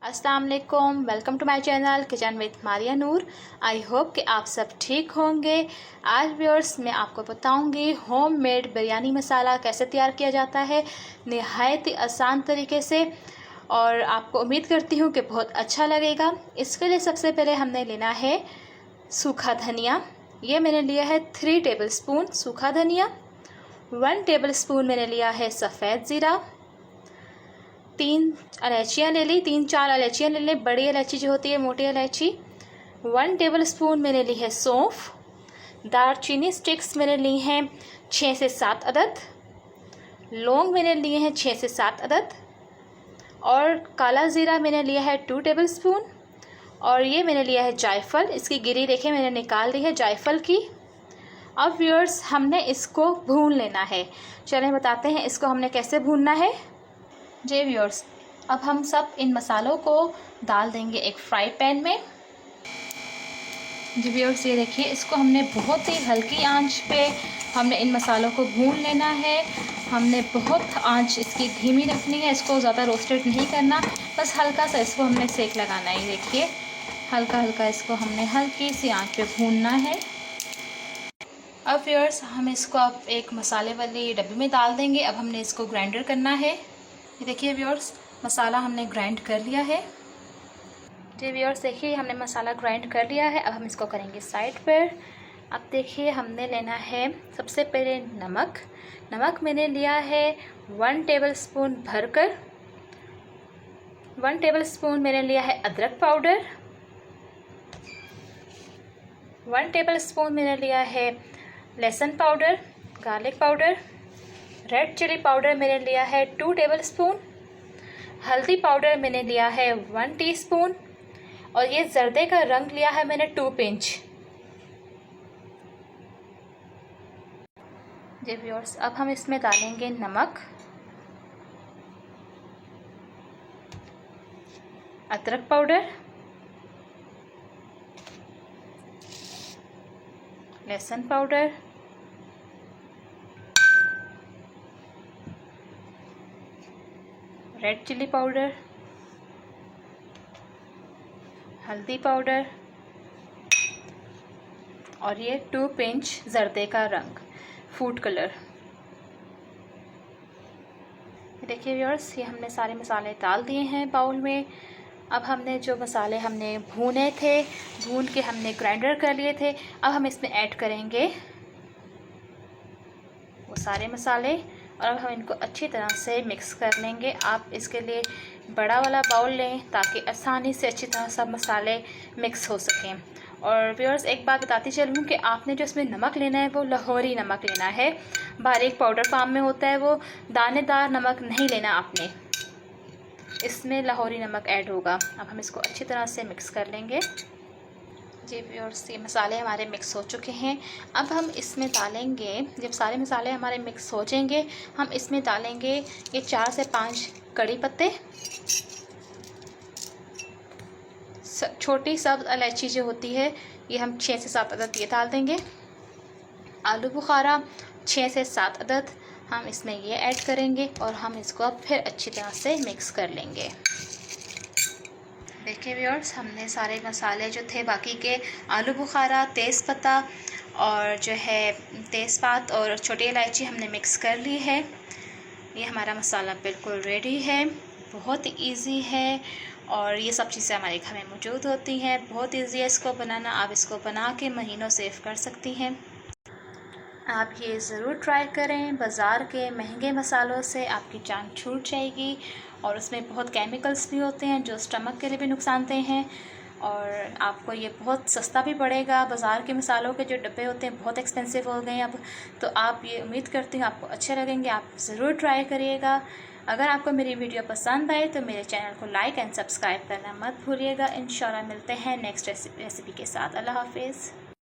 अस्सलाम वालेकुम, welcome to my channel kitchen with Maria Noor. I hope कि आप सब ठीक होंगे। आज व्यूअर्स मैं आपको बताऊंगी होममेड बिरयानी मसाला कैसे तैयार किया जाता है नहायत ही आसान तरीके से, और आपको उम्मीद करती हूँ कि बहुत अच्छा लगेगा। इसके लिए सबसे पहले हमने लेना है सूखा धनिया। ये मैंने लिया है 3 टेबलस्पून सूखा धनिया। 1 टेबलस्पून मैंने लिया है सफ़ेद ज़ीरा। 3 इलायचियाँ ले ली, 3-4 इलायचियाँ ले लें, बड़ी इलायची जो होती है, मोटी इलायची। 1 टेबलस्पून मैंने ली है सौंफ। दालचीनी स्टिक्स मैंने ली हैं 6 से 7 अदद। लौंग मैंने लिए हैं 6 से 7 अदद। और काला ज़ीरा मैंने लिया है 2 टेबलस्पून। और ये मैंने लिया है जायफल, इसकी गिरी देखें मैंने निकाल ली है जायफल की। अब व्यूअर्स हमने इसको भून लेना है। चलें बताते हैं इसको हमने कैसे भूनना है। जी व्यूअर्स, अब हम सब इन मसालों को डाल देंगे एक फ्राई पैन में। जी व्यूअर्स, ये देखिए इसको हमने बहुत ही हल्की आंच पे हमने इन मसालों को भून लेना है। हमने बहुत आंच इसकी धीमी रखनी है, इसको ज़्यादा रोस्टेड नहीं करना, बस हल्का सा इसको हमने सेक लगाना है। देखिए हल्का हल्का इसको हमने हल्की सी आंच पे भूनना है। अब व्यूअर्स हम इसको अब एक मसाले वाली डब्बी में डाल देंगे। अब हमने इसको ग्राइंडर करना है। ये देखिए व्यूअर्स, मसाला हमने ग्राइंड कर लिया है। जी व्यूअर्स, देखिए हमने मसाला ग्राइंड कर लिया है। अब हम इसको करेंगे साइड पर। अब देखिए हमने लेना है सबसे पहले नमक। नमक मैंने लिया है 1 टेबलस्पून भरकर। 1 टेबलस्पून मैंने लिया है अदरक पाउडर। 1 टेबलस्पून मैंने लिया है लहसुन powder, garlic powder. Red chilli powder मैंने लिया है 2 टेबलस्पून। हल्दी पाउडर मैंने लिया है 1 टीस्पून। और ये जर्दे का रंग लिया है मैंने 2 पिंच। जी व्यूअर्स, अब हम इसमें डालेंगे नमक, अदरक पाउडर, लहसुन पाउडर, रेड चिली पाउडर, हल्दी पाउडर और ये 2 पिंच जर्दे का रंग, फूड कलर। देखिए व्यूअर्स, ये हमने सारे मसाले डाल दिए हैं बाउल में। अब हमने जो मसाले हमने भूने थे, भून के हमने ग्राइंडर कर लिए थे, अब हम इसमें ऐड करेंगे वो सारे मसाले। और अब हम इनको अच्छी तरह से मिक्स कर लेंगे। आप इसके लिए बड़ा वाला बाउल लें ताकि आसानी से अच्छी तरह सब मसाले मिक्स हो सकें। और व्यूअर्स, एक बात बताती चलूँ कि आपने जो इसमें नमक लेना है वो लाहौरी नमक लेना है। बारीक पाउडर फॉर्म में होता है वो, दानेदार नमक नहीं लेना आपने, इसमें लाहौरी नमक ऐड होगा। अब हम इसको अच्छी तरह से मिक्स कर लेंगे। जी व्यूअर्स, ये मसाले हमारे मिक्स हो चुके हैं। अब हम इसमें डालेंगे, जब सारे मसाले हमारे मिक्स हो जाएंगे, हम इसमें डालेंगे ये 4 से 5 कड़ी पत्ते, छोटी सब्ज़ इलायची जो होती है ये हम 6 से 7 अदद ये डाल देंगे। आलू बुखारा 6 से 7 अदद हम इसमें ये ऐड करेंगे। और हम इसको अब फिर अच्छी तरह से मिक्स कर लेंगे। देखिए व्यूअर्स, हमने सारे मसाले जो थे बाकी के, आलू बुखारा, तेज़पत्ता और जो है तेज़पात और छोटी इलायची हमने मिक्स कर ली है। ये हमारा मसाला बिल्कुल रेडी है। बहुत इजी है और ये सब चीज़ें हमारे घर में मौजूद होती हैं। बहुत इजी है इसको बनाना। आप इसको बना के महीनों सेव कर सकती हैं। आप ये ज़रूर ट्राई करें। बाज़ार के महंगे मसालों से आपकी जान छूट जाएगी, और उसमें बहुत केमिकल्स भी होते हैं जो स्टमक के लिए भी नुकसानदेह हैं। और आपको ये बहुत सस्ता भी पड़ेगा। बाज़ार के मसालों के जो डब्बे होते हैं बहुत एक्सपेंसिव हो गए हैं अब, तो आप ये उम्मीद करती हूँ आपको अच्छे लगेंगे। आप ज़रूर ट्राई करिएगा। अगर आपको मेरी वीडियो पसंद आए तो मेरे चैनल को लाइक एंड सब्सक्राइब करना मत भूलिएगा। इंशाल्लाह मिलते हैं नेक्स्ट रेसिपी के साथ। अल्लाह हाफिज़।